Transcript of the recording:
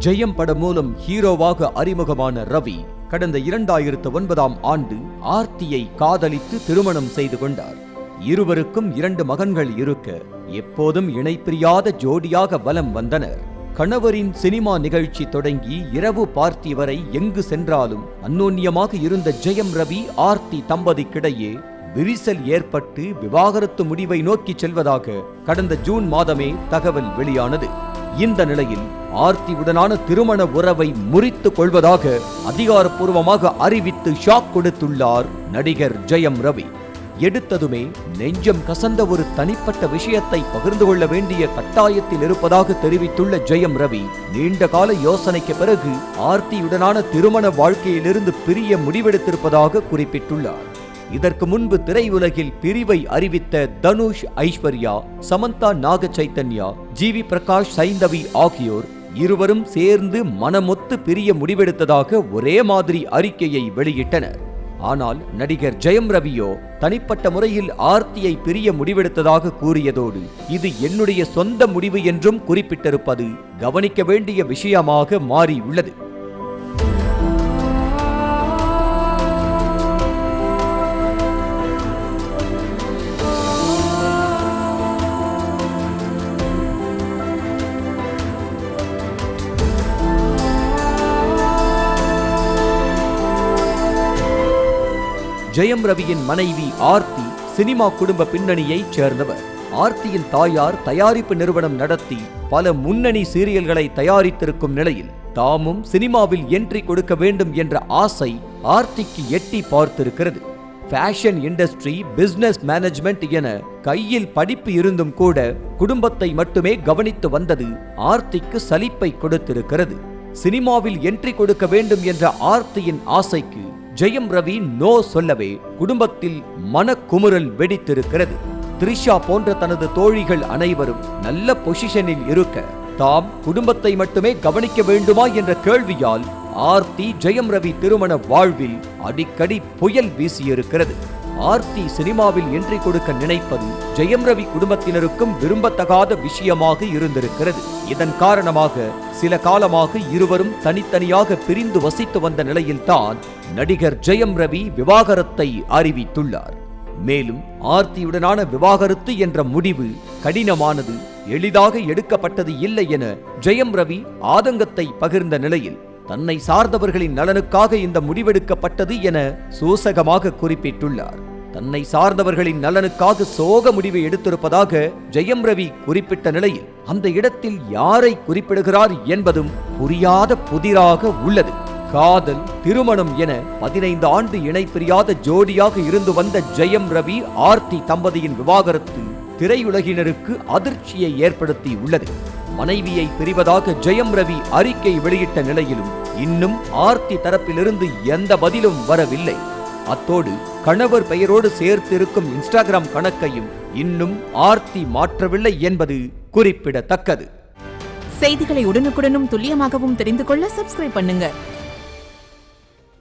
ஜெயம் படம் மூலம் ஹீரோவாக அறிமுகமான ரவி கடந்த 2009ஆம் ஆண்டு ஆர்த்தியை காதலித்து திருமணம் செய்து கொண்டார். இருவருக்கும் 2 மகன்கள் இருக்க எப்போதும் இணைப்பிரியாத ஜோடியாக வலம் வந்தனர். கணவரின் சினிமா நிகழ்ச்சி தொடங்கி இரவு பார்ட்டி வரை எங்கு சென்றாலும் அந்யோன்யமாக இருந்த ஜெயம் ரவி ஆர்த்தி தம்பதிக்கிடையே விரிசல் ஏற்பட்டு விவாகரத்து முடிவை நோக்கி செல்வதாக கடந்த ஜூன் மாதமே தகவல் வெளியானது. இந்த நிலையில் ஆர்த்தியுடனான திருமண உறவை முறித்துக் கொள்வதாக அதிகாரப்பூர்வமாக அறிவித்து ஷாக் கொடுத்துள்ளார் நடிகர் ஜெயம் ரவி. எடுத்ததுமே நெஞ்சம் கசந்த ஒரு தனிப்பட்ட விஷயத்தை பகிர்ந்து கொள்ள வேண்டிய கட்டாயத்தில் இருப்பதாக தெரிவித்துள்ள ஜெயம் ரவி, நீண்ட கால யோசனைக்கு பிறகு ஆர்த்தியுடனான திருமண வாழ்க்கையிலிருந்து பிரிய முடிவெடுத்திருப்பதாக குறிப்பிட்டுள்ளார். இதற்கு முன்பு திரையுலகில் பிரிவை அறிவித்த தனுஷ், ஐஸ்வர்யா, சமந்தா, நாக சைத்தன்யா, ஜிவி பிரகாஷ், சைந்தவி ஆகியோர் இருவரும் சேர்ந்து மனமொத்து பிரிய முடிவெடுத்ததாக ஒரே மாதிரி அறிக்கையை வெளியிட்டனர். ஆனால் நடிகர் ஜெயம் ரவியோ தனிப்பட்ட முறையில் ஆர்த்தியை பிரிய முடிவெடுத்ததாக கூறியதோடு இது என்னுடைய சொந்த முடிவு என்றும் குறிப்பிட்டிருப்பது கவனிக்க வேண்டிய விஷயமாக மாறியுள்ளது. ஜெயம் ரவியின் மனைவி ஆர்த்தி சினிமா குடும்ப பின்னணியைச் சேர்ந்தவர். ஆர்த்தியின் தாயார் தயாரிப்பு நிறுவனம் நடத்தி பல முன்னணி சீரியல்களை தயாரித்திருக்கும் நிலையில் தாமும் சினிமாவில் என்ட்ரி கொடுக்க வேண்டும் என்ற ஆசை ஆர்த்திக்கு எட்டி பார்த்திருக்கிறது. ஃபேஷன் இண்டஸ்ட்ரி, பிசினஸ் மேனேஜ்மெண்ட் என கையில் படிப்பு இருந்தும் கூட குடும்பத்தை மட்டுமே கவனித்து வந்தது ஆர்த்திக்கு சலிப்பை கொடுத்திருக்கிறது. சினிமாவில் என்ட்ரி கொடுக்க வேண்டும் என்ற ஆர்த்தியின் ஆசைக்கு ஜெயம் ரவி நோ சொல்லவே குடும்பத்தில் மனக்குமுறல் வெடித்திருக்கிறது. த்ரிஷா போன்ற தனது தோழிகள் அனைவரும் நல்ல பொசிஷனில் இருக்க தாம் குடும்பத்தை மட்டுமே கவனிக்க வேண்டுமா என்ற கேள்வியால் ஆர்த்தி ஜெயம் ரவி திருமண வாழ்வில் அடிக்கடி புயல் வீசியிருக்கிறது. ஆர்த்தி சினிமாவில் என்ட்ரி கொடுக்க நினைப்பது ஜெயம் ரவி குடும்பத்தினருக்கும் விரும்பத்தகாத விஷயமாக இருந்திருக்கிறது. இதன் காரணமாக சில காலமாக இருவரும் தனித்தனியாக பிரிந்து வசித்து வந்த நிலையில்தான் நடிகர் ஜெயம் ரவி விவாகரத்தை அறிவித்துள்ளார். மேலும் ஆர்த்தியுடனான விவாகரத்து என்ற முடிவு கடினமானது, எளிதாக எடுக்கப்பட்டது இல்லை என ஜெயம் ரவி ஆதங்கத்தை பகிர்ந்த நிலையில் தன்னை சார்ந்தவர்களின் நலனுக்காக இந்த முடிவெடுக்கப்பட்டது என சூசகமாக குறிப்பிட்டுள்ளார். தன்னை சார்ந்தவர்களின் நலனுக்காக சோக முடிவை எடுத்திருப்பதாக ஜெயம் ரவி குறிப்பிட்ட நிலையில் அந்த இடத்தில் யாரை குறிப்பிடுகிறார் என்பதும் புரியாத புதிராக உள்ளது. காதல், திருமணம் என 15 ஆண்டு இணைப்பிரியாத ஜோடியாக இருந்து வந்த ஜெயம் ரவி ஆர்த்தி தம்பதியின் விவாகரத்து திரையுலகினருக்கு அதிர்ச்சியை ஏற்படுத்தி உள்ளது. மனைவியை பிரிவதாக ஜெயம் ரவி அறிக்கை வெளியிட்ட நிலையிலும் இன்னும் ஆர்த்தி தரப்பிலிருந்து எந்த பதிலும் வரவில்லை. அத்தோடு கணவர் பெயரோடு சேர்த்திருக்கும் இன்ஸ்டாகிராம் கணக்கையும் இன்னும் ஆர்த்தி மாற்றவில்லை என்பது குறிப்பிடத்தக்கது. செய்திகளை உடனுக்குடனும் துல்லியமாகவும் தெரிந்து கொள்ள சப்ஸ்கிரைப் பண்ணுங்க.